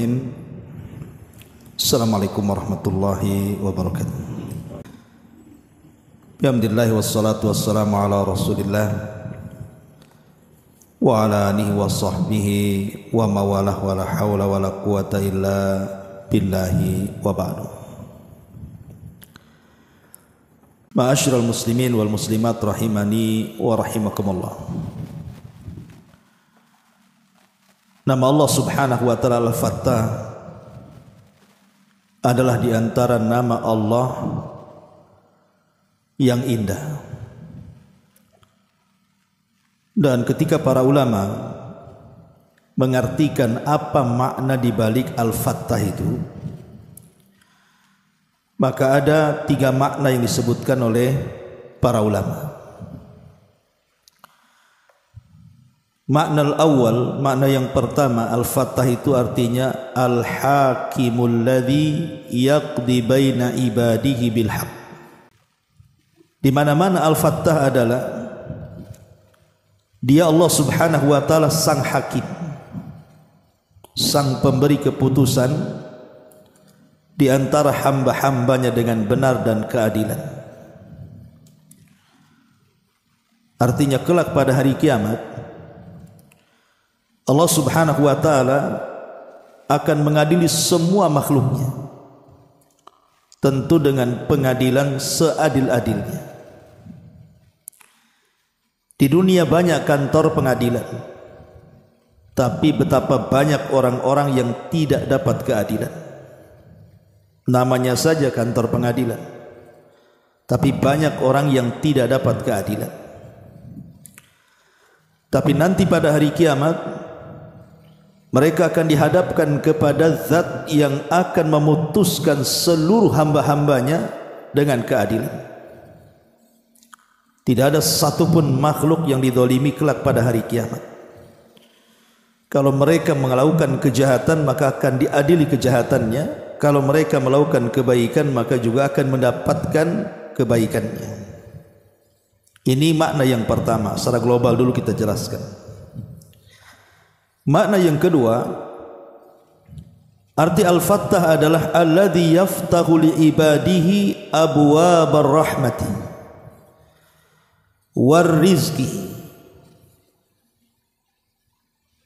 Bismillahirrahmanirrahim. Assalamualaikum warahmatullahi wabarakatuh. Alhamdulillah wassalatu wassalamu ala Rasulillah wa ala alihi wa sahbihi wa mawalah wa la hawla wa la quwata illa billahi wa ba'du. Ma'asyiral muslimin wal muslimat rahimani wa rahimakumullah. Nama Allah Subhanahu wa taala Al-Fattah adalah di antara nama Allah yang indah. Dan ketika para ulama mengartikan apa makna di balik Al-Fattah itu, maka ada 3 makna yang disebutkan oleh para ulama. Makna al-awwal, makna yang pertama, Al-Fattah itu artinya Al-Hakimul ladzi yaqdi baina ibadihi bil haqq. Di mana-mana Al-Fattah adalah Dia Allah Subhanahu wa taala sang hakim, sang pemberi keputusan di antara hamba-hambanya dengan benar dan keadilan. Artinya kelak pada hari kiamat Allah Subhanahu wa taala akan mengadili semua makhluknya, tentu dengan pengadilan seadil-adilnya. Di dunia banyak kantor pengadilan, tapi betapa banyak orang-orang yang tidak dapat keadilan. Namanya saja kantor pengadilan, tapi banyak orang yang tidak dapat keadilan. Tapi nanti pada hari kiamat mereka akan dihadapkan kepada zat yang akan memutuskan seluruh hamba-hambanya dengan keadilan. Tidak ada satupun makhluk yang dizalimi kelak pada hari kiamat. Kalau mereka melakukan kejahatan maka akan diadili kejahatannya. Kalau mereka melakukan kebaikan maka juga akan mendapatkan kebaikannya. Ini makna yang pertama, secara global dulu kita jelaskan. Makna yang kedua, arti Al-Fattah adalah alladzi yaftahu li ibadihi abwabar rahmati war rizqi.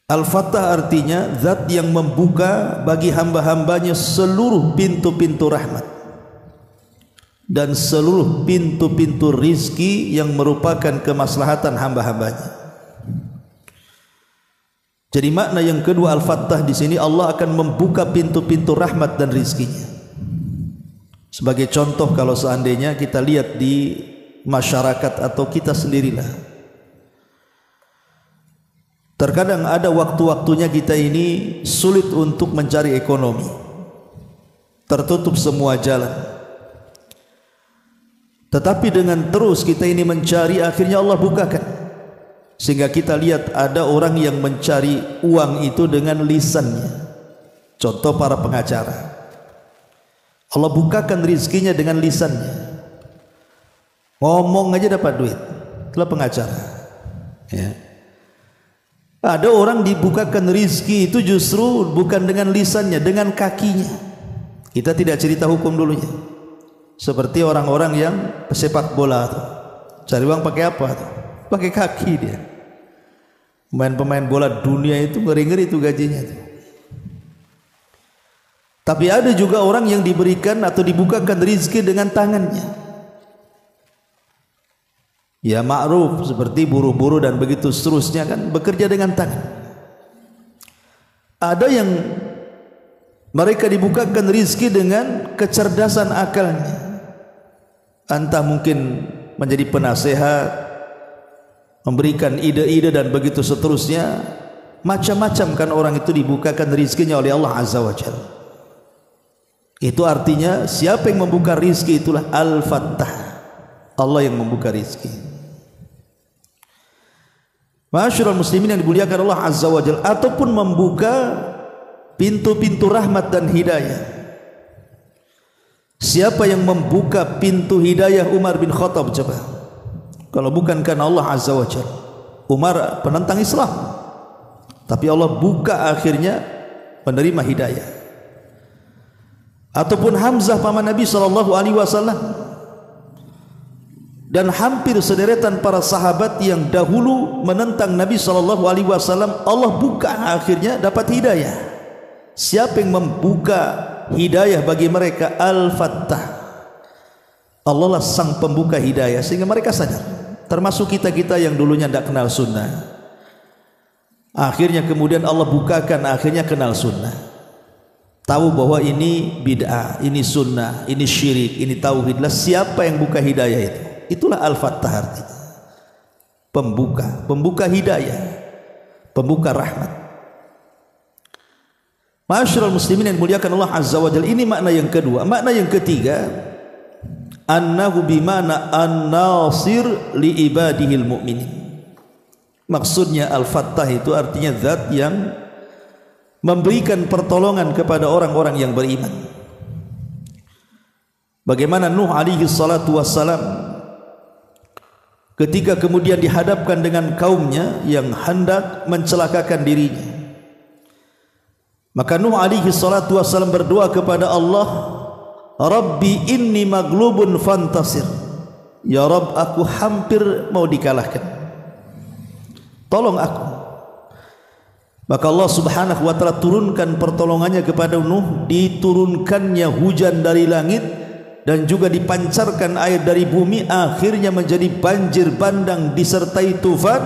Al-Fattah artinya zat yang membuka bagi hamba-hambanya seluruh pintu-pintu rahmat dan seluruh pintu-pintu rizki yang merupakan kemaslahatan hamba-hambanya. Jadi makna yang kedua Al-Fattah di sini, Allah akan membuka pintu-pintu rahmat dan rizkinya. Sebagai contoh, kalau seandainya kita lihat di masyarakat atau kita sendirilah, terkadang ada waktu-waktunya kita ini sulit untuk mencari ekonomi, tertutup semua jalan. Tetapi dengan terus kita ini mencari, akhirnya Allah bukakan. Sehingga kita lihat ada orang yang mencari uang itu dengan lisannya. Contoh para pengacara, Allah bukakan rizkinya dengan lisannya. Ngomong aja dapat duit, itulah pengacara ya. Ada orang dibukakan rizki itu justru bukan dengan lisannya, dengan kakinya. Kita tidak cerita hukum dulunya. Seperti orang-orang yang pesepak bola tuh, cari uang pakai apa tuh? Pakai kaki dia. Pemain-pemain bola dunia itu ngeri-ngeri itu gajinya tuh. Tapi ada juga orang yang diberikan atau dibukakan rizki dengan tangannya. Ya ma'ruf, seperti buruh-buruh dan begitu seterusnya kan, bekerja dengan tangan. Ada yang mereka dibukakan rizki dengan kecerdasan akalnya. Entah mungkin menjadi penasehat, memberikan ide-ide dan begitu seterusnya. Macam-macam kan orang itu dibukakan rizkinya oleh Allah Azza wa Jalla. Itu artinya siapa yang membuka rizki itulah Al-Fattah, Allah yang membuka rizki. Ma'asyiral muslimin yang dimuliakan Allah Azza wa Jalla, ataupun membuka pintu-pintu rahmat dan hidayah. Siapa yang membuka pintu hidayah Umar bin Khattab coba? Kalau bukan karena Allah Azza wa Jalla. Umar penentang Islam, tapi Allah buka akhirnya penerima hidayah. Ataupun Hamzah paman Nabi SAW, dan hampir sederetan para sahabat yang dahulu menentang Nabi SAW, Allah buka akhirnya dapat hidayah. Siapa yang membuka hidayah bagi mereka? Al-Fattah. Allah lah sang pembuka hidayah sehingga mereka sadar. Termasuk kita-kita yang dulunya tidak kenal sunnah, akhirnya kemudian Allah bukakan, akhirnya kenal sunnah, tahu bahwa ini bid'ah, ini sunnah, ini syirik, ini tauhid. Lah siapa yang buka hidayah itu? Itulah Al-Fattah artinya. Pembuka hidayah, pembuka rahmat. Ma'asyiral muslimin yang muliakan Allah Azza wa Jalla. Ini makna yang kedua. Makna yang ketiga, annahu bimana an-nasir li ibadihil mu'minin. Maksudnya Al-Fattah itu artinya zat yang memberikan pertolongan kepada orang-orang yang beriman. Bagaimana Nuh alaihi salatu wassalam ketika kemudian dihadapkan dengan kaumnya yang hendak mencelakakan dirinya, maka Nuh alaihi salatu wassalam berdoa kepada Allah, Rabbi inni maglubun fantasir. Ya Rabb, aku hampir mau dikalahkan, tolong aku. Maka Allah subhanahu wa ta'ala turunkan pertolongannya kepada Nuh, diturunkannya hujan dari langit dan juga dipancarkan air dari bumi, akhirnya menjadi banjir bandang disertai tufan,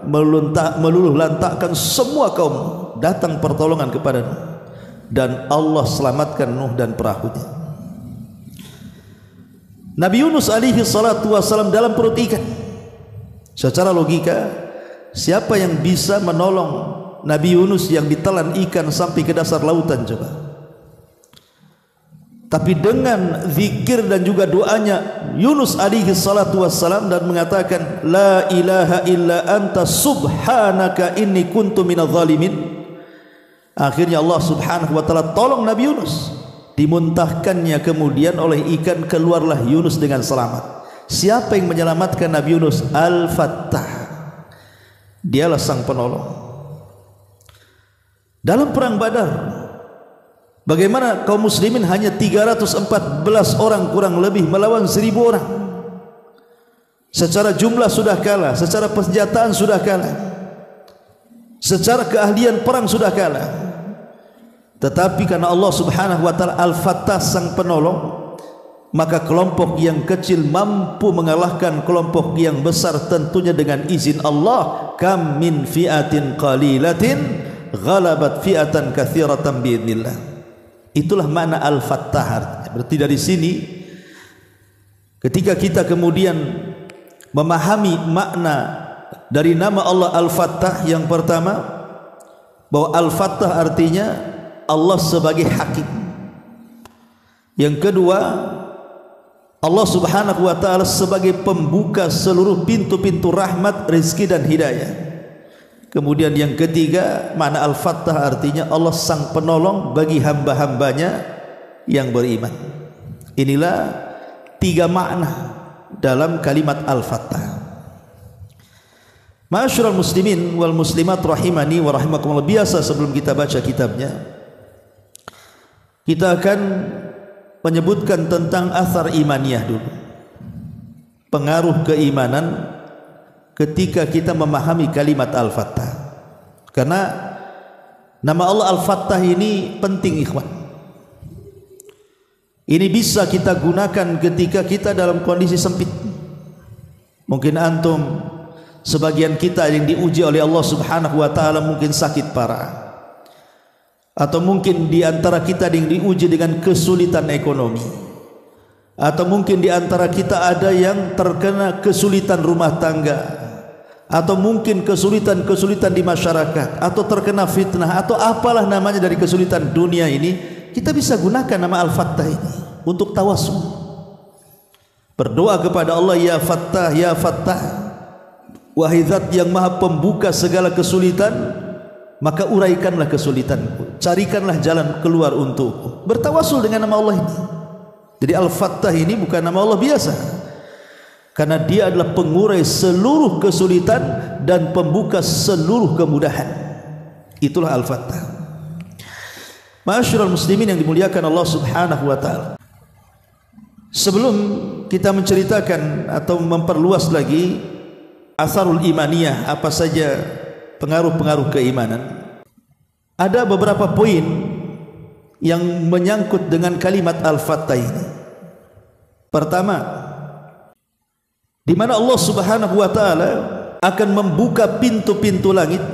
meluluh lantakkan semua kaum. Datang pertolongan kepada Nuh dan Allah selamatkan Nuh dan perahunya. Nabi Yunus alaihi salatu wassalam dalam perut ikan. Secara logika, siapa yang bisa menolong Nabi Yunus yang ditelan ikan sampai ke dasar lautan coba? Tapi dengan zikir dan juga doanya Yunus alaihi salatu wassalam dan mengatakan la ilaha illa anta subhanaka inni kuntu minadh zalimin, akhirnya Allah subhanahu wa ta'ala tolong Nabi Yunus, dimuntahkannya kemudian oleh ikan, keluarlah Yunus dengan selamat. Siapa yang menyelamatkan Nabi Yunus? Al-Fattah. Dialah sang penolong. Dalam perang Badar, bagaimana kaum muslimin hanya 314 orang kurang lebih melawan 1000 orang. Secara jumlah sudah kalah, secara persenjataan sudah kalah, secara keahlian perang sudah kalah. Tetapi karena Allah subhanahu wa ta'ala Al-Fattah sang penolong, maka kelompok yang kecil mampu mengalahkan kelompok yang besar, tentunya dengan izin Allah. Kam min fi'atin qalilatin ghalabat fi'atan katsiratan biidznillah. Itulah makna Al-Fattah. Berarti dari sini ketika kita kemudian memahami makna dari nama Allah Al-Fattah, yang pertama bahwa Al-Fattah artinya Allah sebagai hakim. Yang kedua, Allah subhanahu wa ta'ala sebagai pembuka seluruh pintu-pintu rahmat, rezeki dan hidayah. Kemudian yang ketiga, makna Al-Fattah artinya Allah sang penolong bagi hamba-hambanya yang beriman. Inilah 3 makna dalam kalimat Al-Fattah. Ma'asyiral muslimin wal muslimat rahimani wa rahimakumullah. Biasa sebelum kita baca kitabnya, kita akan menyebutkan tentang athar imaniyah dulu, pengaruh keimanan ketika kita memahami kalimat Al-Fattah. Karena nama Allah Al-Fattah ini penting, ikhwan. Ini bisa kita gunakan ketika kita dalam kondisi sempit. Mungkin antum, sebagian kita yang diuji oleh Allah subhanahu wa ta'ala mungkin sakit parah, atau mungkin di antara kita yang diuji dengan kesulitan ekonomi, atau mungkin di antara kita ada yang terkena kesulitan rumah tangga, atau mungkin kesulitan-kesulitan di masyarakat, atau terkena fitnah, atau apalah namanya dari kesulitan dunia ini. Kita bisa gunakan nama Al-Fattah ini untuk tawassul, berdoa kepada Allah, ya Fattah, ya Fattah, wahai zat yang maha pembuka segala kesulitan, maka uraikanlah kesulitanku, carikanlah jalan keluar untukku. Bertawassul dengan nama Allah ini. Jadi Al-Fattah ini bukan nama Allah biasa, karena dia adalah pengurai seluruh kesulitan dan pembuka seluruh kemudahan. Itulah Al-Fattah. Ma'asyiral muslimin yang dimuliakan Allah Subhanahu wa taala. Sebelum kita menceritakan atau memperluas lagi asarul imaniyah, apa saja pengaruh-pengaruh keimanan, ada beberapa poin yang menyangkut dengan kalimat al-fattah ini. Pertama, di mana Allah Subhanahu wa taala akan membuka pintu-pintu langit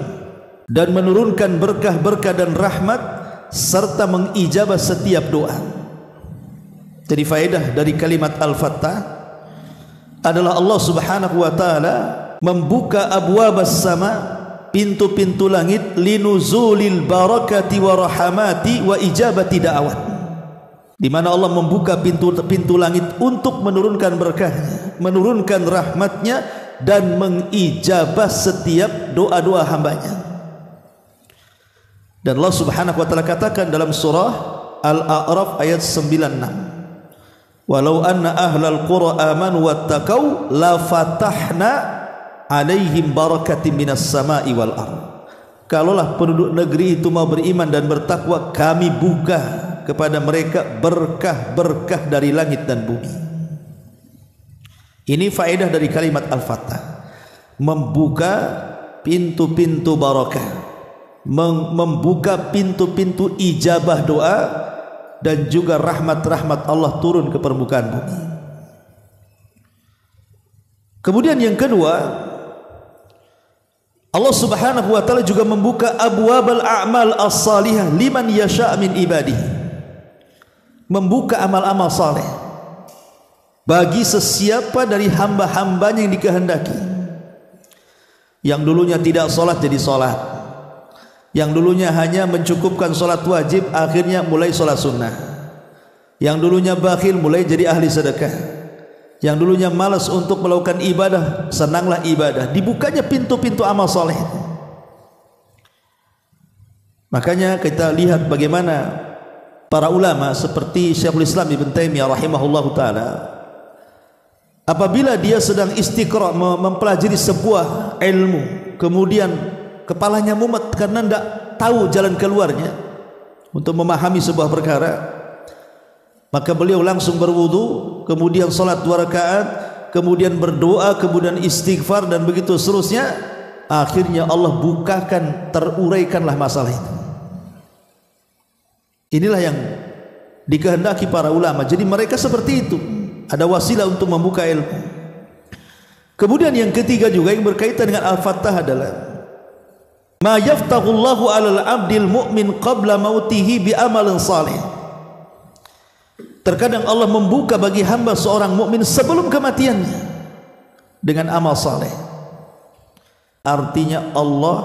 dan menurunkan berkah-berkah dan rahmat serta mengijabah setiap doa. Jadi faedah dari kalimat al-fattah adalah Allah Subhanahu wa taala membuka abwabas sama, pintu-pintu langit, linuzulil barakati wa rahmati wa ijabati da'awat, di mana Allah membuka pintu-pintu langit untuk menurunkan berkahnya, menurunkan rahmatnya dan mengijabah setiap doa-doa hambanya. Dan Allah Subhanahu wa taala katakan dalam surah Al-A'raf ayat 96, walau anna ahlal qura amanu wattaqau la fatahna alaihim barakatim minas sama'i wal ardh. Kalaulah penduduk negeri itu mau beriman dan bertakwa, kami buka kepada mereka berkah-berkah dari langit dan bumi. Ini faedah dari kalimat al-fattah, membuka pintu-pintu barakah, membuka pintu-pintu ijabah doa, dan juga rahmat-rahmat Allah turun ke permukaan bumi. Kemudian yang kedua, Allah Subhanahu wa taala juga membuka abwabal a'mal as-salihah liman yasha' min ibadihi, membuka amal-amal saleh bagi sesiapa dari hamba-hambanya yang dikehendaki. Yang dulunya tidak salat jadi salat, yang dulunya hanya mencukupkan salat wajib akhirnya mulai salat sunnah, yang dulunya bakhil mulai jadi ahli sedekah, yang dulunya malas untuk melakukan ibadah senanglah ibadah. Dibukanya pintu-pintu amal soleh. Makanya kita lihat bagaimana para ulama seperti Syekhul Islam Ibn Taimiyah rahimahullahu taala, apabila dia sedang istiqra' mempelajari sebuah ilmu, kemudian kepalanya mumet karena tidak tahu jalan keluarnya untuk memahami sebuah perkara, maka beliau langsung berwudu, kemudian salat 2 rakaat, kemudian berdoa, kemudian istighfar, dan begitu seterusnya. Akhirnya Allah bukakan, teruraikanlah masalah itu. Inilah yang dikehendaki para ulama. Jadi mereka seperti itu, ada wasilah untuk membuka ilmu. Kemudian yang ketiga juga yang berkaitan dengan al-fattah adalah ma yaftahullahu 'alal 'abdil mu'min qabla mautihi bi amalin salih. Terkadang Allah membuka bagi hamba seorang mukmin sebelum kematiannya dengan amal saleh. Artinya Allah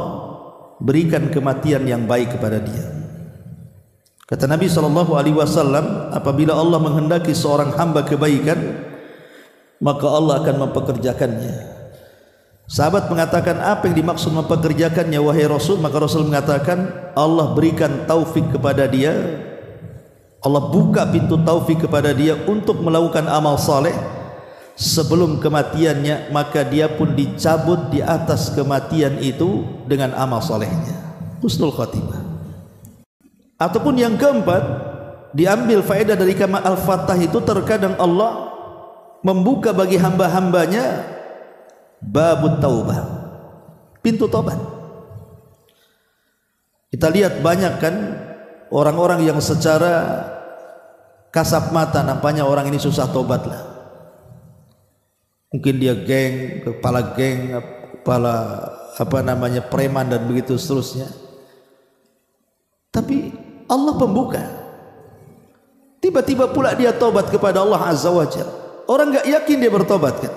berikan kematian yang baik kepada dia. Kata Nabi SAW, apabila Allah menghendaki seorang hamba kebaikan, maka Allah akan mempekerjakannya. Sahabat mengatakan, apa yang dimaksud mempekerjakannya wahai Rasul? Maka Rasul mengatakan, Allah berikan taufik kepada dia, Allah buka pintu taufik kepada dia untuk melakukan amal saleh sebelum kematiannya, maka dia pun dicabut di atas kematian itu dengan amal salehnya, husnul khatimah. Ataupun yang keempat, diambil faedah dari kalimat al-fattah itu, terkadang Allah membuka bagi hamba-hambanya babut taubah, pintu taubat. Kita lihat banyak kan orang-orang yang secara kasat mata nampaknya orang ini susah tobat lah. Mungkin dia geng, kepala preman dan begitu seterusnya. Tapi Allah pembuka. Tiba-tiba pula dia tobat kepada Allah Azza wa Jalla. Orang enggak yakin dia bertobat kan?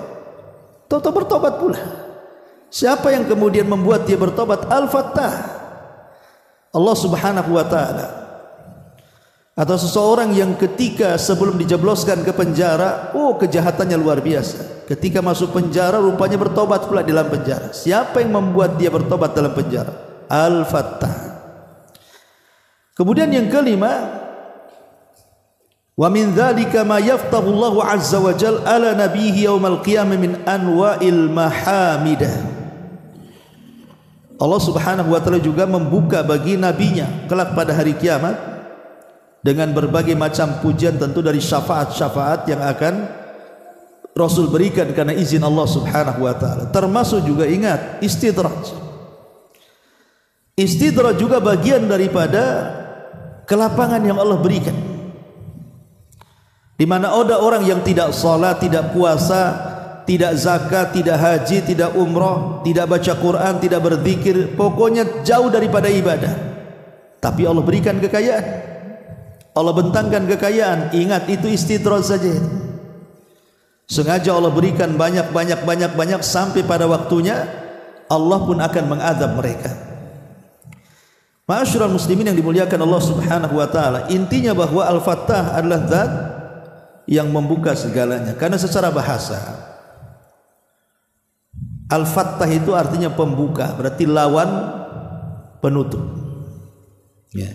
Tahu-tahu bertobat pula. Siapa yang kemudian membuat dia bertobat? Al-Fattah, Allah Subhanahu wa taala. Atau seseorang yang ketika sebelum dijebloskan ke penjara, kejahatannya luar biasa. Ketika masuk penjara rupanya bertobat pula di dalam penjara. Siapa yang membuat dia bertobat dalam penjara? Al-Fattah. Kemudian yang kelima, wa min dzalika ma yaftahu Allahu azza wa jalla ala nabiyhi yaumal qiyamah min anwa'il mahamidah. Allah Subhanahu wa taala juga membuka bagi nabinya kelak pada hari kiamat dengan berbagai macam pujian, tentu dari syafaat-syafaat yang akan Rasul berikan karena izin Allah Subhanahu wa taala. Termasuk juga ingat istidraj. Istidraj juga bagian daripada kelapangan yang Allah berikan. Di mana ada orang yang tidak salat, tidak puasa, tidak zakat, tidak haji, tidak umrah, tidak baca Quran, tidak berzikir, pokoknya jauh daripada ibadah. Tapi Allah berikan kekayaan. Allah bentangkan kekayaan. Ingat, itu istidraj saja. Sengaja Allah berikan banyak sampai pada waktunya Allah pun akan mengadab mereka. Ma'asyiral muslimin yang dimuliakan Allah Subhanahu wa taala, intinya bahwa Al-Fattah adalah zat yang membuka segalanya. Karena secara bahasa Al-Fattah itu artinya pembuka, berarti lawan penutup. Ya.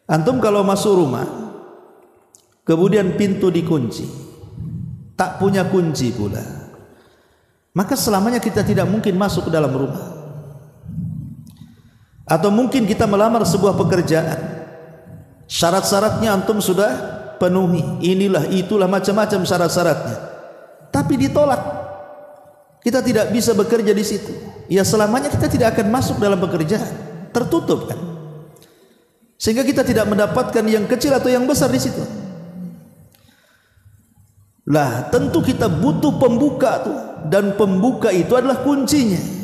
Antum kalau masuk rumah kemudian pintu dikunci, tak punya kunci pula, maka selamanya kita tidak mungkin masuk ke dalam rumah. Atau mungkin kita melamar sebuah pekerjaan, syarat-syaratnya antum sudah penuhi, inilah itulah macam-macam syarat-syaratnya, tapi ditolak. Kita tidak bisa bekerja di situ. Ya selamanya kita tidak akan masuk dalam pekerjaan, tertutup kan. Sehingga kita tidak mendapatkan yang kecil atau yang besar di situ. Lah, tentu kita butuh pembuka tuh, dan pembuka itu adalah kuncinya.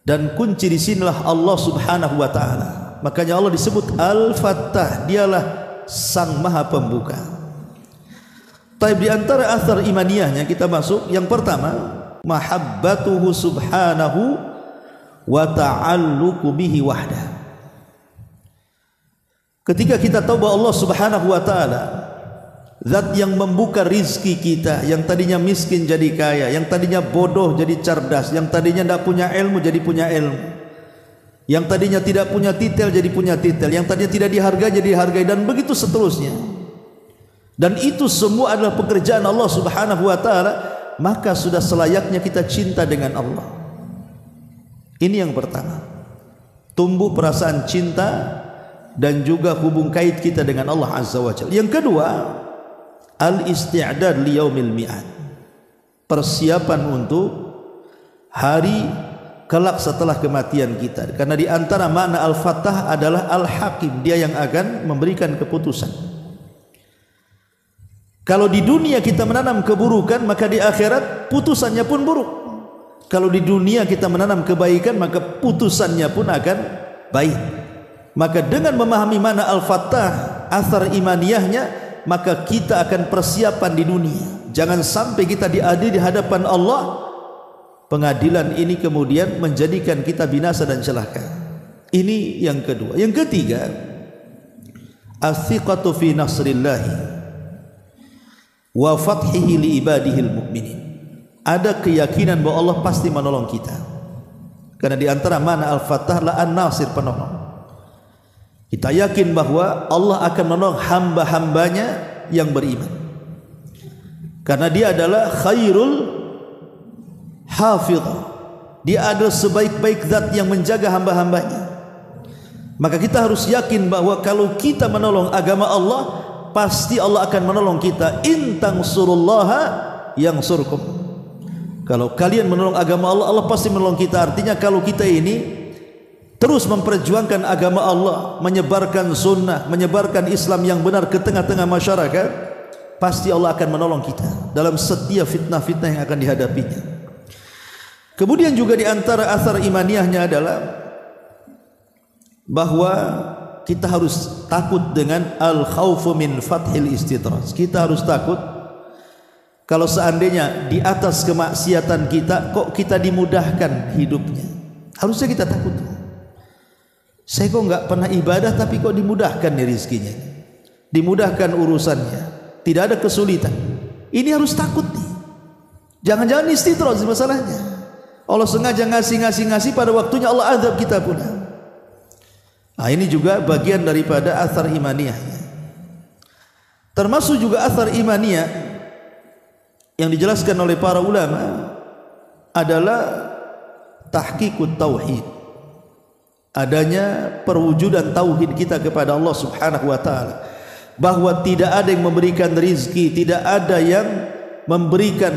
Dan kunci di sinilah Allah Subhanahu wa taala. Makanya Allah disebut Al-Fattah, dialah Sang Maha Pembuka. Taib, di antara athar imaniyahnya kita masuk yang pertama, mahabbatuhu subhanahu wa ta'alluqu bihi wahdah. Ketika kita tahu bahwa Allah Subhanahu wa taala zat yang membuka rizki kita, yang tadinya miskin jadi kaya, yang tadinya bodoh jadi cerdas, yang tadinya tidak punya ilmu jadi punya ilmu, yang tadinya tidak punya titel jadi punya titel, yang tadinya tidak dihargai jadi dihargai, dan begitu seterusnya. Dan itu semua adalah pekerjaan Allah Subhanahu wa taala, maka sudah selayaknya kita cinta dengan Allah. Ini yang pertama, tumbuh perasaan cinta dan juga hubung kait kita dengan Allah Azza wa Jalla. Yang kedua, al-isti'dad li yaumil mi'ad, persiapan untuk hari kelak setelah kematian kita. Karena di antara makna Al-Fattah adalah Al-Hakim, dia yang akan memberikan keputusan. Kalau di dunia kita menanam keburukan, maka di akhirat putusannya pun buruk. Kalau di dunia kita menanam kebaikan, maka putusannya pun akan baik. Maka dengan memahami makna Al-Fattah, athar imaniyahnya, maka kita akan persiapan di dunia. Jangan sampai kita diadili di hadapan Allah, pengadilan ini kemudian menjadikan kita binasa dan celaka. Ini yang kedua. Yang ketiga, as-thiqatu fi nasrillahi wa fathihi li ibadihil mu'minin. Ada keyakinan bahwa Allah pasti menolong kita. Karena di antara makna Al-Fattah la an-nasir, penolong. Kita yakin bahwa Allah akan menolong hamba-hambanya yang beriman, karena dia adalah khairul hafidh, dia adalah sebaik-baik zat yang menjaga hamba-hambanya. Maka kita harus yakin bahwa kalau kita menolong agama Allah, pasti Allah akan menolong kita. In tansurullaha yansurkum. Kalau kalian menolong agama Allah, Allah pasti menolong kita. Artinya kalau kita ini terus memperjuangkan agama Allah, menyebarkan sunnah, menyebarkan Islam yang benar ke tengah-tengah masyarakat, pasti Allah akan menolong kita dalam setiap fitnah-fitnah yang akan dihadapinya. Kemudian juga di antara athar imaniyahnya adalah bahwa kita harus takut dengan al-khawfu min fathil istidraj. Kita harus takut kalau seandainya di atas kemaksiatan kita kok kita dimudahkan hidupnya. Harusnya kita takut. Saya kok nggak pernah ibadah tapi kok dimudahkan nih rizkinya, dimudahkan urusannya, tidak ada kesulitan. Ini harus takut nih. Jangan-jangan istidraj masalahnya. Allah sengaja ngasih pada waktunya Allah azab kita pula. Nah, ini juga bagian daripada athar imaniyahnya. Termasuk juga athar imaniyah yang dijelaskan oleh para ulama adalah tahqiqut tauhid. Adanya perwujudan tauhid kita kepada Allah Subhanahu wa taala. bahwa tidak ada yang memberikan rizki, tidak ada yang memberikan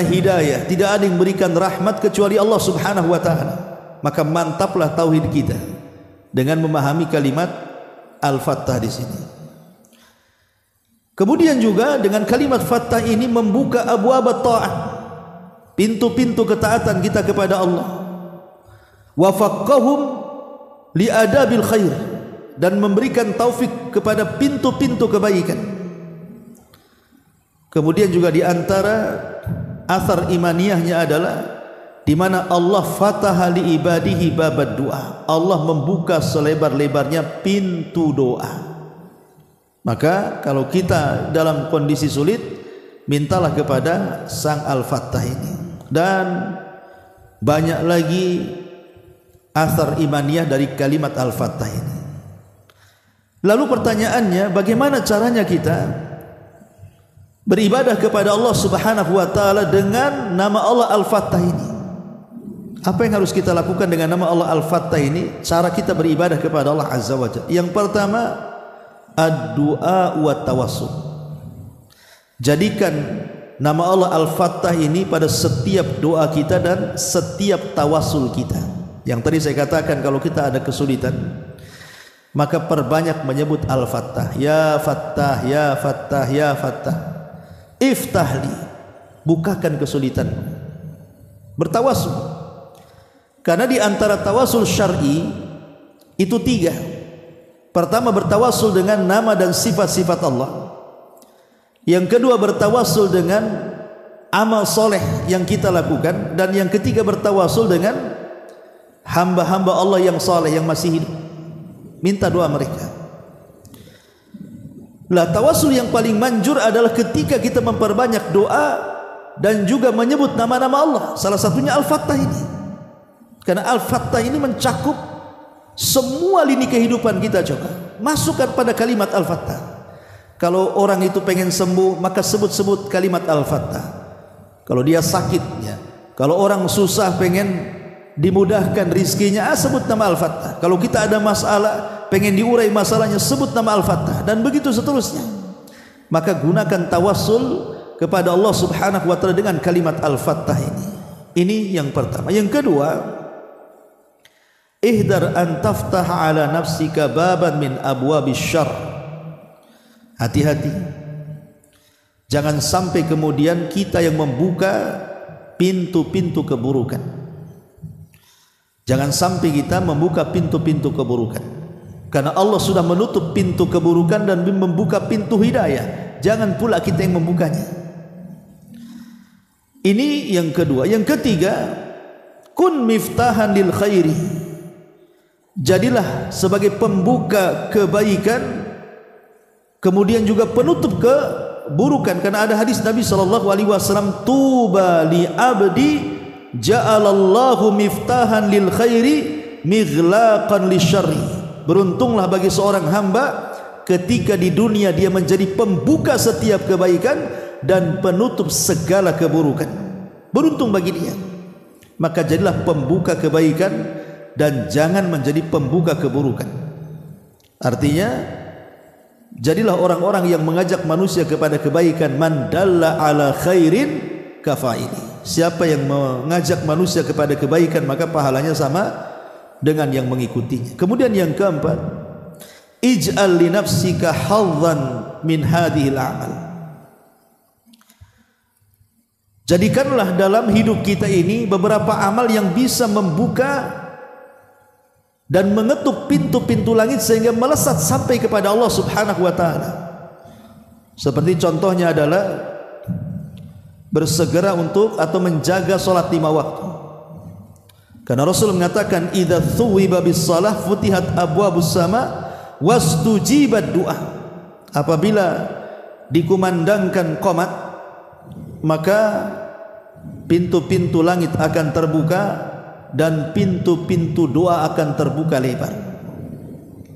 hidayah, tidak ada yang memberikan rahmat kecuali Allah Subhanahu wa taala. Maka mantaplah tauhid kita dengan memahami kalimat Al-Fattah di sini. Kemudian juga dengan kalimat Fattah ini membuka abwaab ta'ah, pintu-pintu ketaatan kita kepada Allah. Wa faqqahum li adabil khair, dan memberikan taufik kepada pintu-pintu kebaikan. Kemudian juga di antara athar imaniyahnya adalah di mana Allah fataha li ibadihi babad doa. Allah membuka selebar-lebarnya pintu doa. Maka kalau kita dalam kondisi sulit, mintalah kepada Sang Al-Fattah ini. Dan banyak lagi athar imaniyah dari kalimat Al-Fattah ini. Lalu pertanyaannya, bagaimana caranya kita beribadah kepada Allah Subhanahu wa taala dengan nama Allah Al-Fattah ini? Apa yang harus kita lakukan dengan nama Allah Al-Fattah ini? Cara kita beribadah kepada Allah Azza wa Jalla. Yang pertama, ad-du'a wa tawassul. Jadikan nama Allah Al-Fattah ini pada setiap doa kita dan setiap tawassul kita. Yang tadi saya katakan, kalau kita ada kesulitan, maka perbanyak menyebut Al-Fattah. Ya Fattah, ya Fattah, ya Fattah. Iftahli, bukakan kesulitanmu. Bertawassul. Karena di antara tawasul syar'i itu 3. Pertama, bertawassul dengan nama dan sifat-sifat Allah. Yang kedua, bertawassul dengan amal soleh yang kita lakukan. Dan yang ketiga, bertawassul dengan hamba-hamba Allah yang soleh, yang masih hidup. Minta doa mereka. Lah, tawassul yang paling manjur adalah ketika kita memperbanyak doa dan juga menyebut nama-nama Allah. Salah satunya Al-Fattah ini. Karena Al-Fattah ini mencakup semua lini kehidupan kita. Coba masukkan pada kalimat Al-Fattah. Kalau orang itu pengen sembuh, maka sebut-sebut kalimat Al-Fattah. Kalau dia sakit, ya. Kalau orang susah pengen dimudahkan rizkinya, sebut nama Al-Fattah. Kalau kita ada masalah, pengen diurai masalahnya, sebut nama Al-Fattah. Dan begitu seterusnya. Maka gunakan tawassul kepada Allah Subhanahu wa taala dengan kalimat Al-Fattah ini. Ini yang pertama. Yang kedua, ihdar an taftaha ala nafsika baban min abwabis syarr. Hati-hati, jangan sampai kemudian kita yang membuka pintu-pintu keburukan. Jangan sampai kita membuka pintu-pintu keburukan, karena Allah sudah menutup pintu keburukan dan membuka pintu hidayah. Jangan pula kita yang membukanya. Ini yang kedua. Yang ketiga, kun miftahan lil khairi. Jadilah sebagai pembuka kebaikan, kemudian juga penutup keburukan. Karena ada hadis Nabi SAW, tuba li abdi ja'alallahu miftahan lil khairi mighlaqan lisyarri. Beruntunglah bagi seorang hamba ketika di dunia dia menjadi pembuka setiap kebaikan dan penutup segala keburukan. Beruntung bagi dia. Maka jadilah pembuka kebaikan dan jangan menjadi pembuka keburukan. Artinya, jadilah orang-orang yang mengajak manusia kepada kebaikan. Man dalla ala khairin kafaili. Siapa yang mengajak manusia kepada kebaikan, maka pahalanya sama dengan yang mengikutinya. Kemudian yang keempat, ij'al li nafsika hadzan min hadhil a'mal. Jadikanlah dalam hidup kita ini beberapa amal yang bisa membuka dan mengetuk pintu-pintu langit sehingga melesat sampai kepada Allah Subhanahu wa taala. Seperti contohnya adalah bersegera untuk atau menjaga salat 5 waktu. Karena Rasul mengatakan, idza thuwiba bis shalah futihat abwabus sama wastujibat du'a. Apabila dikumandangkan qomat, maka pintu-pintu langit akan terbuka dan pintu-pintu doa akan terbuka lebar.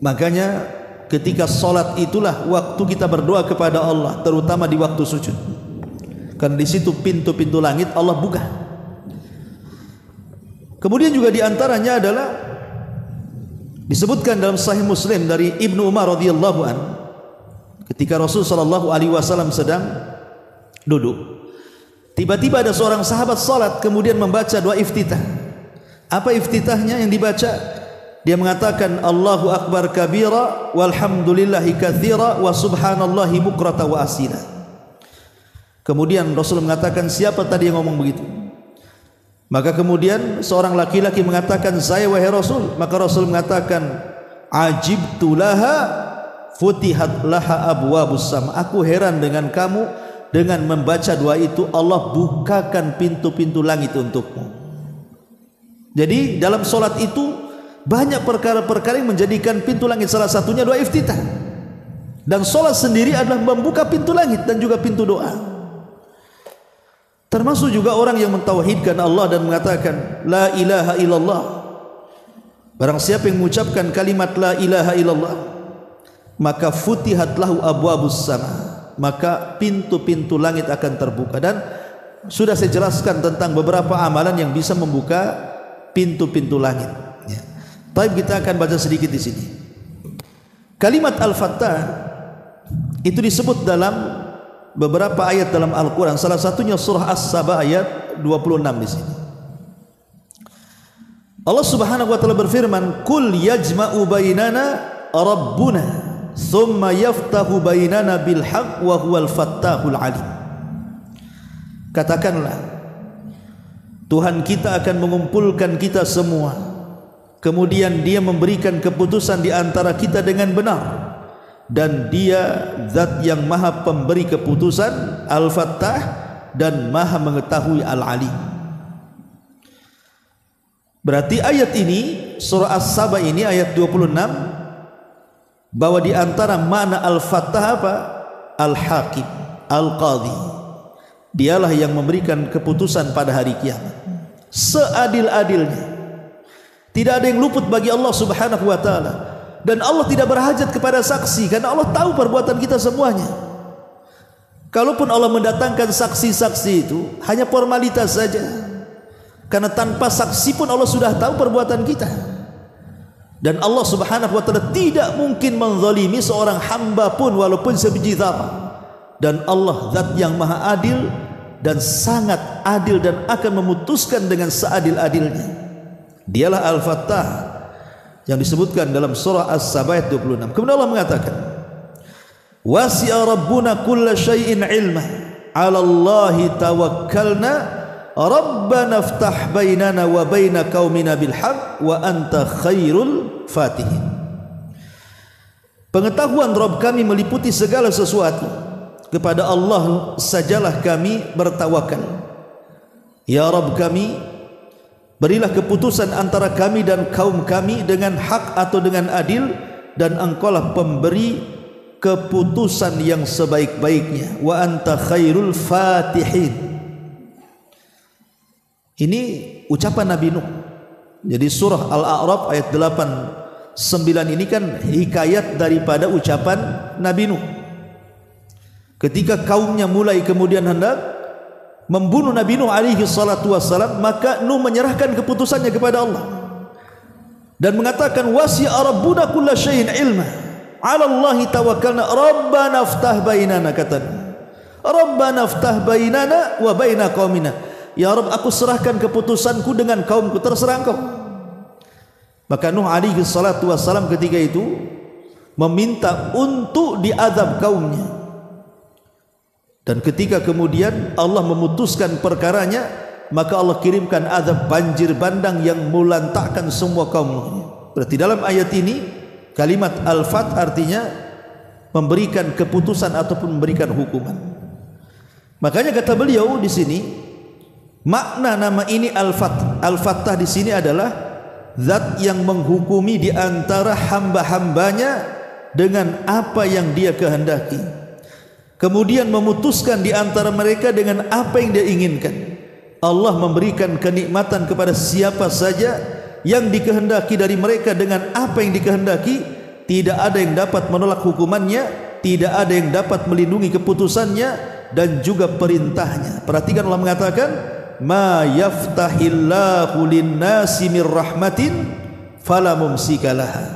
Makanya ketika salat itulah waktu kita berdoa kepada Allah, terutama di waktu sujud. Karena di situ pintu-pintu langit Allah buka. Kemudian juga di antaranya adalah disebutkan dalam Sahih Muslim dari Ibnu Umar radhiyallahu an, Ketika Rasul sallallahu alaihi wasallam sedang duduk, tiba-tiba ada seorang sahabat salat kemudian membaca doa iftitah. Apa iftitahnya yang dibaca? Dia mengatakan Allahu akbar kabira walhamdulillahi katsira wa subhanallahi bukrata wa asila. Kemudian Rasul mengatakan, siapa tadi yang ngomong begitu? Maka kemudian seorang laki-laki mengatakan, saya wahai Rasul. Maka Rasul mengatakan, ajibtu laha futihat laha abwabus sama. Aku heran dengan kamu, dengan membaca doa itu Allah bukakan pintu-pintu langit untukmu. Jadi dalam solat itu banyak perkara-perkara yang menjadikan pintu langit, salah satunya doa iftitah. Dan solat sendiri adalah membuka pintu langit dan juga pintu doa. Termasuk juga orang yang mentauhidkan Allah dan mengatakan la ilaha illallah. Barang siapa yang mengucapkan kalimat la ilaha illallah, maka futihat lahu abwabus sama, maka pintu-pintu langit akan terbuka. Dan sudah saya jelaskan tentang beberapa amalan yang bisa membuka pintu-pintu langit. Baik, kita akan baca sedikit di sini. Kalimat Al-Fattah itu disebut dalam beberapa ayat dalam Al-Quran. Salah satunya surah As-Saba ayat 26 di sini. Allah Subhanahu wa taala berfirman, "Qul yajma'u bainana rabbuna, thumma yaftahu bainana bil haqq wa huwal fattahul alim." Katakanlah, Tuhan kita akan mengumpulkan kita semua, kemudian Dia memberikan keputusan di antara kita dengan benar, dan Dia zat yang maha pemberi keputusan, Al-Fattah, dan maha mengetahui Al-Alim. Berarti ayat ini, surah As-Saba ini ayat 26, bahwa di antara makna Al-Fattah apa? Al-Hakim, Al-Qadhi. Dialah yang memberikan keputusan pada hari kiamat seadil-adilnya. Tidak ada yang luput bagi Allah Subhanahu wa taala. Dan Allah tidak berhajat kepada saksi, karena Allah tahu perbuatan kita semuanya. Kalaupun Allah mendatangkan saksi-saksi itu hanya formalitas saja, karena tanpa saksi pun Allah sudah tahu perbuatan kita. Dan Allah Subhanahu wa taala tidak mungkin menzalimi seorang hamba pun walaupun sebiji zarah. Dan Allah zat yang maha adil dan sangat adil dan akan memutuskan dengan seadil-adilnya. Dialah Al-Fattah yang disebutkan dalam surah As-Saba ayat 26. Kemudian Allah mengatakan, wasi'a rabbuna kulla syai'in ilma, 'ala Allahi tawakkalna, rabbana iftah bainana wa baina qaumina bil haqq wa anta khairul fatihin. Pengetahuan Rabb kami meliputi segala sesuatu, kepada Allah sajalah kami bertawakal. Ya Rabb kami, berilah keputusan antara kami dan kaum kami dengan hak atau dengan adil, dan engkaulah pemberi keputusan yang sebaik-baiknya. Wa anta khairul fatihin. Ini ucapan Nabi Nuh. Jadi surah Al-A'raf ayat 8-9 ini kan hikayat daripada ucapan Nabi Nuh. Ketika kaumnya mulai kemudian hendak membunuh Nabi Nuh alaihi salatu wassalam, maka Nuh menyerahkan keputusannya kepada Allah dan mengatakan, wasi'a rabbuna kulla syai'in ilma, 'ala Allahi tawakkalna, rabbana iftah bainana, katanya rabbana iftah bainana wa baina qaumina. Ya Rabb, aku serahkan keputusanku dengan kaumku, terserah engkau. Maka Nuh alaihi salatu wassalam ketika itu meminta untuk diazab kaumnya. Dan ketika kemudian Allah memutuskan perkaranya, maka Allah kirimkan azab banjir bandang yang melantakkan semua kaum Nuh. Berarti dalam ayat ini kalimat Al-Fath artinya memberikan keputusan ataupun memberikan hukuman. Makanya kata beliau di sini, makna nama ini Al-Fath. Al-Fattah di sini adalah zat yang menghukumi di antara hamba-hambanya dengan apa yang Dia kehendaki, kemudian memutuskan di antara mereka dengan apa yang Dia inginkan. Allah memberikan kenikmatan kepada siapa saja yang dikehendaki dari mereka dengan apa yang dikehendaki. Tidak ada yang dapat menolak hukumannya, tidak ada yang dapat melindungi keputusannya dan juga perintahnya. Perhatikan, Allah mengatakan, ma yaftahillahu linnasi mir rahmatin fala mumsika laha.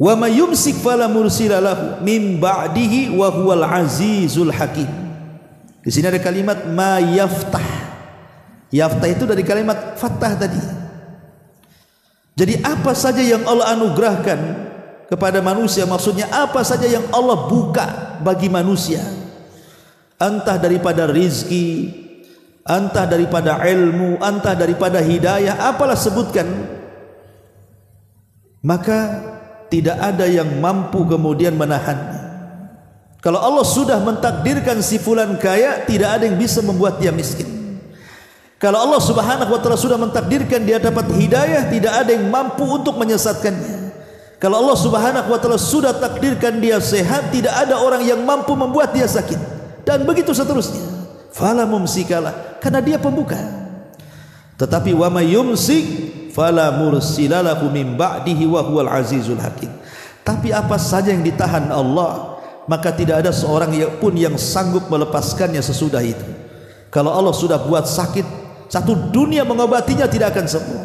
Wa may yumsik fala mursila lahu min ba'dihi wa huwal azizul hakim. Di sini ada kalimat ma yaftah. Yaftah itu dari kalimat fattah tadi. Jadi apa saja yang Allah anugerahkan kepada manusia, maksudnya apa saja yang Allah buka bagi manusia, entah daripada rizki, entah daripada ilmu, entah daripada hidayah, apalah sebutkan, maka tidak ada yang mampu kemudian menahannya. Kalau Allah sudah mentakdirkan si fulan kaya, tidak ada yang bisa membuat dia miskin. Kalau Allah subhanahu wa ta'ala sudah mentakdirkan dia dapat hidayah, tidak ada yang mampu untuk menyesatkannya. Kalau Allah subhanahu wa ta'ala sudah takdirkan dia sehat, tidak ada orang yang mampu membuat dia sakit. Dan begitu seterusnya. Fala mumsikalah, karena dia pembuka. Tetapi wa may yumsik fala mursila lahu min ba'dihi wa huwal azizul hakim. Tapi apa saja yang ditahan Allah, maka tidak ada seorang pun yang sanggup melepaskannya sesudah itu. Kalau Allah sudah buat sakit, satu dunia mengobatinya tidak akan sembuh.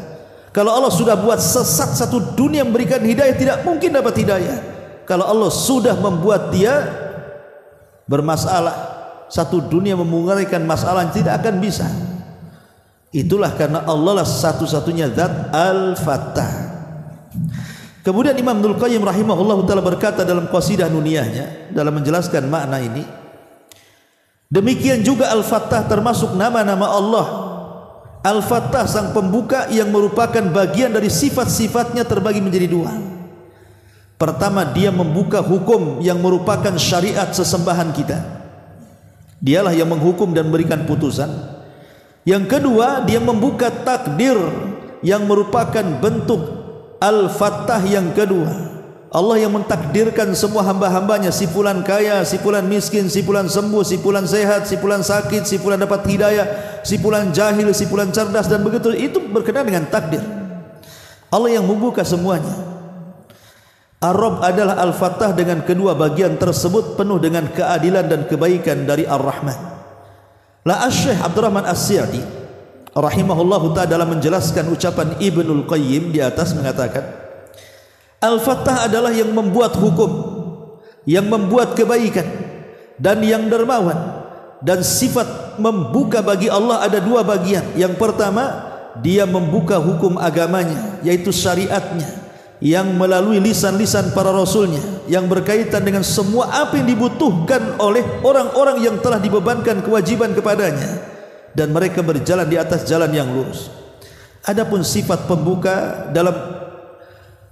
Kalau Allah sudah buat sesat, satu dunia memberikan hidayah, tidak mungkin dapat hidayah. Kalau Allah sudah membuat dia bermasalah, satu dunia memungkinkan masalah tidak akan bisa. Itulah karena Allah lah satu-satunya zat Al-Fattah. Kemudian Imam Ibnul Qayyim rahimahullah ta'ala berkata dalam qasidah nuniyahnya dalam menjelaskan makna ini, demikian juga Al-Fattah termasuk nama-nama Allah. Al-Fattah sang pembuka yang merupakan bagian dari sifat-sifatnya terbagi menjadi dua. Pertama, dia membuka hukum yang merupakan syariat sesembahan kita. Dialah yang menghukum dan memberikan putusan. Yang kedua, dia membuka takdir yang merupakan bentuk Al-Fattah yang kedua. Allah yang mentakdirkan semua hamba-hambanya, si fulan kaya, si fulan miskin, si fulan sembuh, si fulan sehat, si fulan sakit, si fulan dapat hidayah, si fulan jahil, si fulan cerdas, dan begitu. Itu berkenaan dengan takdir. Allah yang membuka semuanya. Ar-Rabb adalah Al-Fattah dengan kedua bagian tersebut penuh dengan keadilan dan kebaikan dari Ar-Rahman. La Asy-Syaikh Abdurrahman As-Sa'di rahimahullahu ta'ala dalam menjelaskan ucapan Ibnul Qayyim di atas mengatakan, Al-Fattah adalah yang membuat hukum, yang membuat kebaikan, dan yang dermawan. Dan sifat membuka bagi Allah ada dua bagian. Yang pertama, dia membuka hukum agamanya, yaitu syariatnya, yang melalui lisan-lisan para rasulnya, yang berkaitan dengan semua apa yang dibutuhkan oleh orang-orang yang telah dibebankan kewajiban kepadanya, dan mereka berjalan di atas jalan yang lurus. Adapun sifat pembuka dalam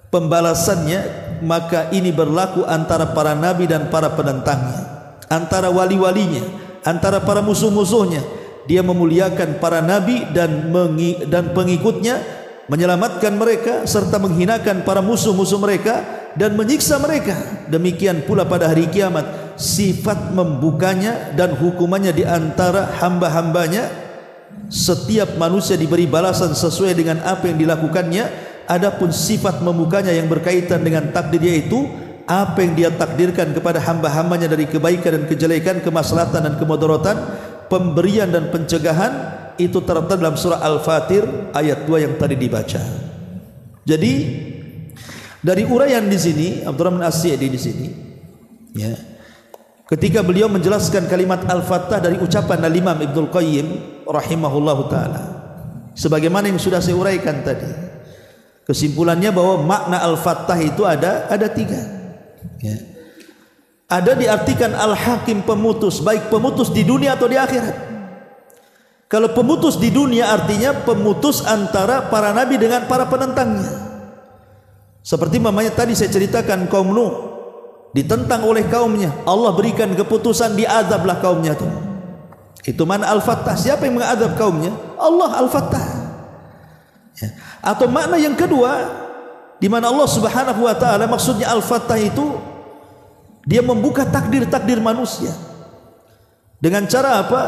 pembalasannya, maka ini berlaku antara para nabi dan para penentangnya, antara wali-walinya, antara para musuh-musuhnya. Dia memuliakan para nabi dan pengikutnya, menyelamatkan mereka serta menghinakan para musuh-musuh mereka dan menyiksa mereka. Demikian pula pada hari kiamat, sifat membukanya dan hukumannya di antara hamba-hambanya. Setiap manusia diberi balasan sesuai dengan apa yang dilakukannya. Adapun sifat membukanya yang berkaitan dengan takdir, yaitu apa yang dia takdirkan kepada hamba-hambanya dari kebaikan dan kejelekan, kemaslahatan dan kemudaratan, pemberian dan pencegahan, itu tertera dalam surah Al-Fatir ayat 2 yang tadi dibaca. Jadi dari uraian di sini Abdurrahman As-Sa'di di sini, ya, ketika beliau menjelaskan kalimat Al-Fattah dari ucapan Al-Imam Ibnul Qayyim rahimahullahu ta'ala, sebagaimana yang sudah saya uraikan tadi, kesimpulannya bahwa makna Al-Fattah itu ada tiga, ya. Ada diartikan Al-Hakim, pemutus, baik pemutus di dunia atau di akhirat. Kalau pemutus di dunia artinya pemutus antara para nabi dengan para penentangnya. Seperti mamanya tadi saya ceritakan, kaum Nuh ditentang oleh kaumnya, Allah berikan keputusan, diazablah kaumnya itu. Itu mana Al-Fattah. Siapa yang mengadab kaumnya? Allah Al-Fattah, ya. Atau makna yang kedua, di mana Allah Subhanahu wa ta'ala maksudnya Al-Fattah itu dia membuka takdir-takdir manusia. Dengan cara apa?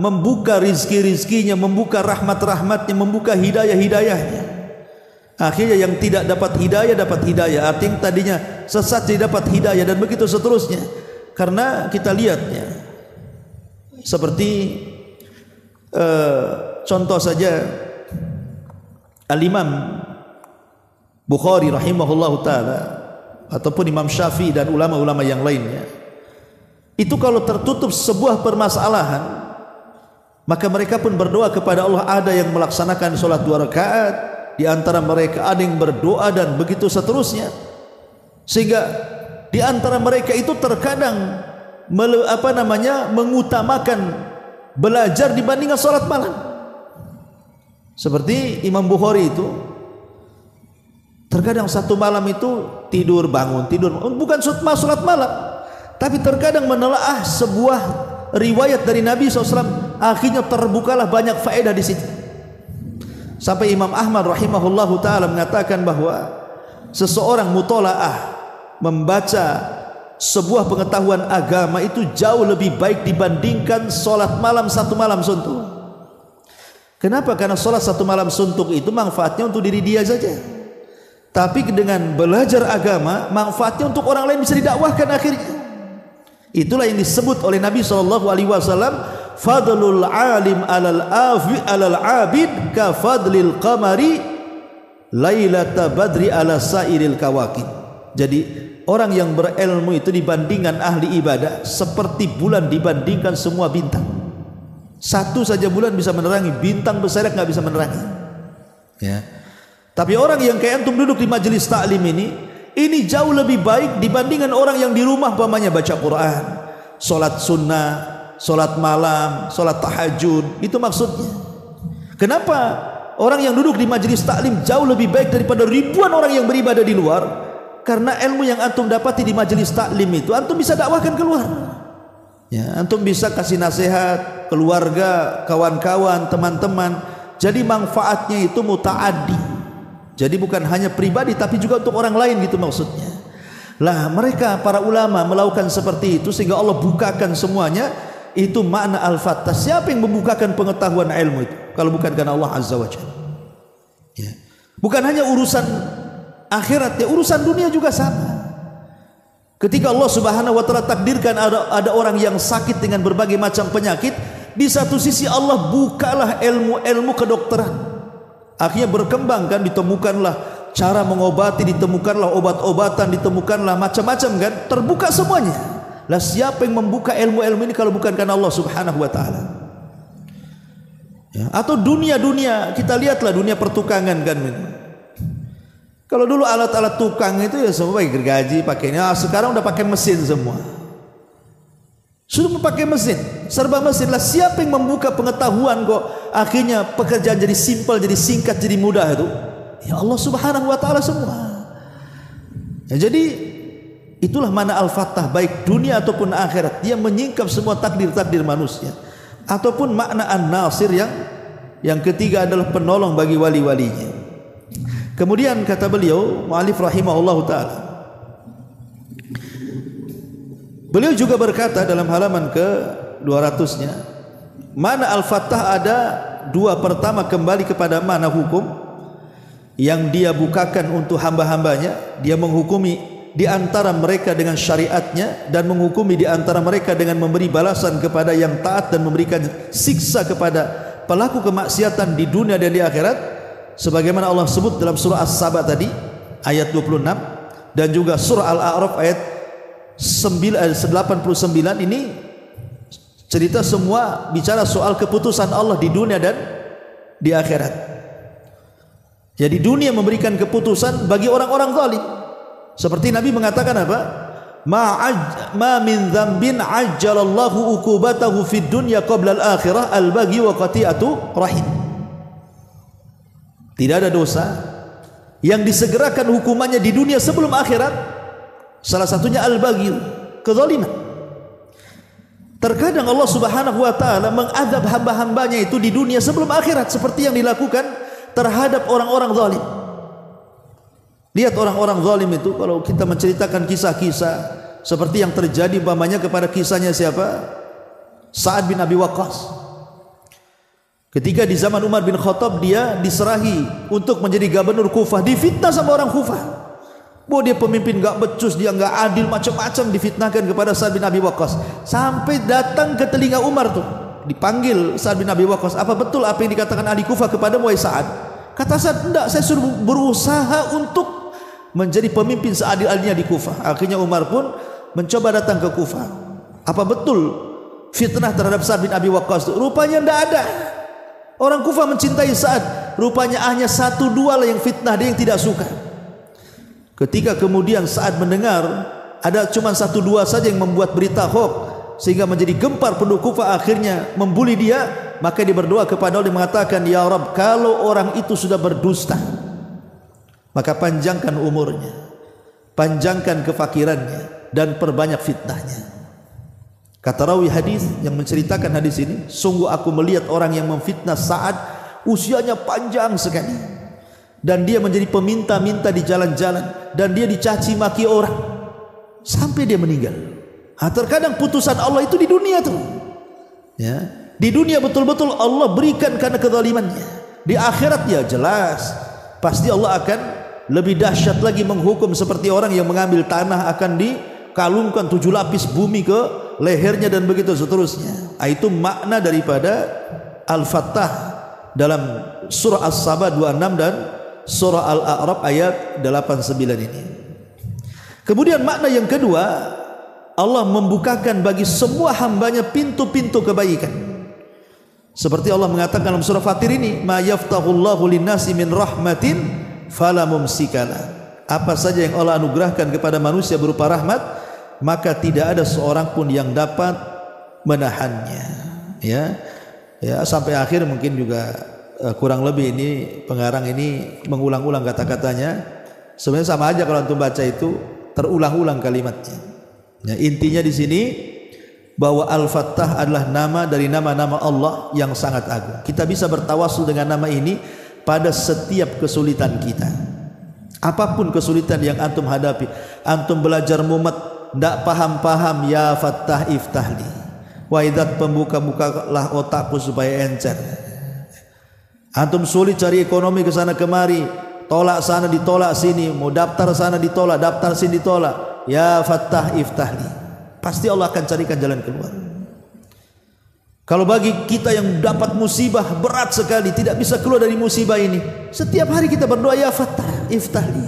Membuka rizki-rizkinya, membuka rahmat-rahmatnya, membuka hidayah-hidayahnya. Akhirnya yang tidak dapat hidayah, artinya tadinya sesat jadi dapat hidayah, dan begitu seterusnya. Karena kita lihatnya seperti contoh saja Al-Imam Bukhari rahimahullahu ta'ala ataupun Imam Syafi'i dan ulama-ulama yang lainnya, itu kalau tertutup sebuah permasalahan, maka mereka pun berdoa kepada Allah. Ada yang melaksanakan sholat 2 rakaat, di antara mereka ada yang berdoa, dan begitu seterusnya. Sehingga di antara mereka itu terkadang mengutamakan belajar dibandingkan sholat malam. Seperti Imam Bukhari itu, terkadang satu malam itu tidur bangun, bukan sholat malam, tapi terkadang menelaah sebuah riwayat dari Nabi SAW, akhirnya terbukalah banyak faedah di situ. Sampai Imam Ahmad rahimahullahu taala mengatakan bahwa seseorang mutolaah, membaca sebuah pengetahuan agama itu jauh lebih baik dibandingkan sholat malam satu malam suntuk. Kenapa? Karena sholat satu malam suntuk itu manfaatnya untuk diri dia saja, tapi dengan belajar agama manfaatnya untuk orang lain, bisa didakwahkan akhirnya. Itulah yang disebut oleh Nabi SAW, fadlul alim alal abid ka fadlil qamari lailata badri ala sairil kawakib. Jadi orang yang berilmu itu dibandingkan ahli ibadah seperti bulan dibandingkan semua bintang. Satu saja bulan bisa menerangi, bintang berseret nggak bisa menerangi, ya. Tapi orang yang kayak antum duduk di majelis taklim ini jauh lebih baik dibandingkan orang yang di rumah pamannya baca Quran, sholat sunnah, sholat malam, sholat tahajud. Itu maksudnya. Kenapa orang yang duduk di majelis taklim jauh lebih baik daripada ribuan orang yang beribadah di luar? Karena ilmu yang antum dapati di majelis taklim itu antum bisa dakwahkan keluar, ya. Antum bisa kasih nasihat keluarga, kawan-kawan, teman-teman. Jadi manfaatnya itu mutaaddi. Jadi bukan hanya pribadi tapi juga untuk orang lain, gitu maksudnya. Lah mereka para ulama melakukan seperti itu sehingga Allah bukakan semuanya. Itu makna al-fattah. Siapa yang membukakan pengetahuan ilmu itu kalau bukan karena Allah Azza wa Jalla, ya. Bukan hanya urusan akhirat, ya, urusan dunia juga sama. Ketika Allah Subhanahu wa taala takdirkan ada orang yang sakit dengan berbagai macam penyakit, di satu sisi Allah bukalah ilmu kedokteran. Akhirnya berkembang kan, ditemukanlah cara mengobati, ditemukanlah obat-obatan, ditemukanlah macam-macam kan, terbuka semuanya. Lah siapa yang membuka ilmu-ilmu ini kalau bukan karena Allah Subhanahu wa taala? Ya, atau dunia kita lihatlah dunia pertukangan kan. Kalau dulu alat-alat tukang itu ya semua pakai gergaji, pakainya. Sekarang udah pakai mesin semua. Sudah pakai mesin, serba mesin. Lah siapa yang membuka pengetahuan kok akhirnya pekerjaan jadi simpel, jadi singkat, jadi mudah itu? Ya Allah Subhanahu wa taala semua. Ya, jadi itulah mana al-fattah, baik dunia ataupun akhirat. Dia menyingkap semua takdir-takdir manusia. Ataupun makna an-nasir yang ketiga adalah penolong bagi wali-walinya. Kemudian kata beliau mu'alif rahimahullahu ta'ala, beliau juga berkata dalam halaman ke 200-nya, mana al-fattah ada dua. Pertama, kembali kepada mana hukum yang dia bukakan untuk hamba-hambanya. Dia menghukumi di antara mereka dengan syariatnya, dan menghukumi di antara mereka dengan memberi balasan kepada yang taat dan memberikan siksa kepada pelaku kemaksiatan di dunia dan di akhirat. Sebagaimana Allah sebut dalam surah As-Saba tadi ayat 26, dan juga surah Al-A'raf ayat 89. Ini cerita semua bicara soal keputusan Allah di dunia dan di akhirat. Jadi dunia memberikan keputusan bagi orang-orang zalim. Seperti Nabi mengatakan apa? Ma min dzambin ajjalallahu uqubatahu fid dunya qabla al-akhirah al-baghi wa qati'atu rahim. Tidak ada dosa yang disegerakan hukumannya di dunia sebelum akhirat. Salah satunya al-baghi, kezaliman. Terkadang Allah Subhanahu wa taala mengadab hamba-hambanya itu di dunia sebelum akhirat, seperti yang dilakukan terhadap orang-orang zalim. Lihat orang-orang zalim itu, kalau kita menceritakan kisah-kisah seperti yang terjadi umpamanya kepada kisahnya siapa? Sa'ad bin Abi Waqqas. Ketika di zaman Umar bin Khattab dia diserahi untuk menjadi gubernur Kufah, difitnah sama orang Kufah. Bahwa dia pemimpin gak becus, dia gak adil, macam-macam difitnahkan kepada Sa'ad bin Abi Waqqas. Sampai datang ke telinga Umar tuh, dipanggil Sa'ad bin Abi Waqqas, apa betul apa yang dikatakan ahli Kufah kepada wahai Sa'ad? Kata Sa'ad, enggak, saya suruh berusaha untuk menjadi pemimpin seadil-adilnya di Kufah. Akhirnya Umar pun mencoba datang ke Kufah. Apa betul fitnah terhadap Sa'ad bin Abi Waqqas itu? Rupanya tidak ada. Orang Kufah mencintai Sa'ad. Rupanya hanya 1-2 lah yang fitnah, dia yang tidak suka. Ketika kemudian Sa'ad mendengar ada cuma 1-2 saja yang membuat berita hoax sehingga menjadi gempar penduduk Kufah, akhirnya membuli dia, maka dia berdoa kepada Allah, dia mengatakan, ya Rabb, kalau orang itu sudah berdusta, maka panjangkan umurnya, panjangkan kefakirannya, dan perbanyak fitnahnya. Kata rawi hadis yang menceritakan hadis ini, sungguh aku melihat orang yang memfitnah Sa'ad usianya panjang sekali, dan dia menjadi peminta-minta di jalan-jalan, dan dia dicaci maki orang sampai dia meninggal. Terkadang putusan Allah itu di dunia tuh, ya, di dunia betul-betul Allah berikan karena kezalimannya. Di akhirat ya jelas pasti Allah akan lebih dahsyat lagi menghukum, seperti orang yang mengambil tanah akan dikalungkan 7 lapis bumi ke lehernya dan begitu seterusnya. Itu makna daripada Al-Fattah dalam surah As-Saba 26 dan surah Al-A'raf ayat 89 ini. Kemudian makna yang kedua, Allah membukakan bagi semua hambanya pintu-pintu kebaikan. Seperti Allah mengatakan dalam surah Fatir ini, ma yaftahullahu linnasi min rahmatin fala mumsikala. Apa saja yang Allah anugerahkan kepada manusia berupa rahmat, maka tidak ada seorang pun yang dapat menahannya. Ya, sampai akhir mungkin juga kurang lebih ini pengarang ini mengulang-ulang kata-katanya. Sebenarnya sama aja kalau antum baca itu terulang-ulang kalimatnya. Ya, intinya di sini bahwa Al-Fattah adalah nama dari nama-nama Allah yang sangat agung. Kita bisa bertawasul dengan nama ini pada setiap kesulitan kita. Apapun kesulitan yang antum hadapi, antum belajar mumet, tidak paham-paham, ya Fattah iftahli. Waidat, pembuka-bukalah otakku supaya encer. Antum sulit cari ekonomi ke sana kemari, tolak sana ditolak sini, mau daftar sana ditolak, daftar sini ditolak. Ya Fattah iftahli, pasti Allah akan carikan jalan keluar. Kalau bagi kita yang dapat musibah berat sekali, tidak bisa keluar dari musibah ini, setiap hari kita berdoa ya Fattah iftahli.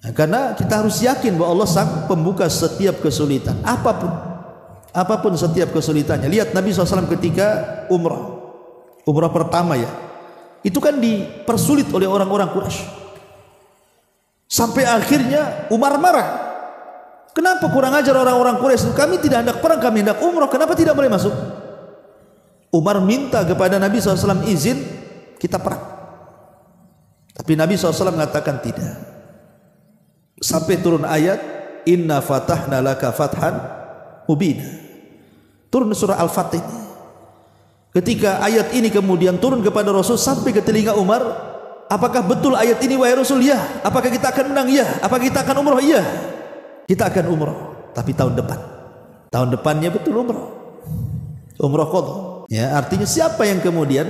Nah, karena kita harus yakin bahwa Allah sang pembuka setiap kesulitan, apapun setiap kesulitannya. Lihat Nabi SAW ketika umrah pertama ya, itu kan dipersulit oleh orang-orang Quraisy. Sampai akhirnya Umar marah. Kenapa kurang ajar orang-orang Quraisy? Kami tidak hendak perang, kami hendak umrah. Kenapa tidak boleh masuk? Umar minta kepada Nabi SAW izin kita perang. Tapi Nabi SAW mengatakan tidak. Sampai turun ayat Inna fatahna laka fathan mubina. Turun surah Al-Fatih. Ketika ayat ini kemudian turun kepada Rasul sampai ke telinga Umar, apakah betul ayat ini wahai Rasul? Ya. Apakah kita akan menang? Ya. Apakah kita akan umrah? Ya. Kita akan umrah, tapi tahun depan. Tahun depannya betul umrah. Umrah qadha. Ya, artinya siapa yang kemudian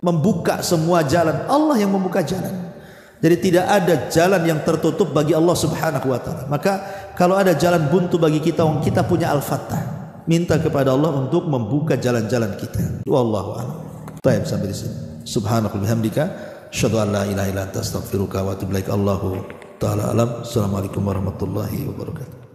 membuka semua jalan? Allah yang membuka jalan. Jadi tidak ada jalan yang tertutup bagi Allah Subhanahu wa taala. Maka kalau ada jalan buntu bagi kita, kita punya Al-Fattah. Minta kepada Allah untuk membuka jalan-jalan kita. Wallahu a'lam. Baik, sampai di sini. Subhanakallahumma bihamdika asyhadu an la ilaha illa anta astaghfiruka wa atubu ilaik. Allahu ta'ala alam. Assalamualaikum warahmatullahi wabarakatuh.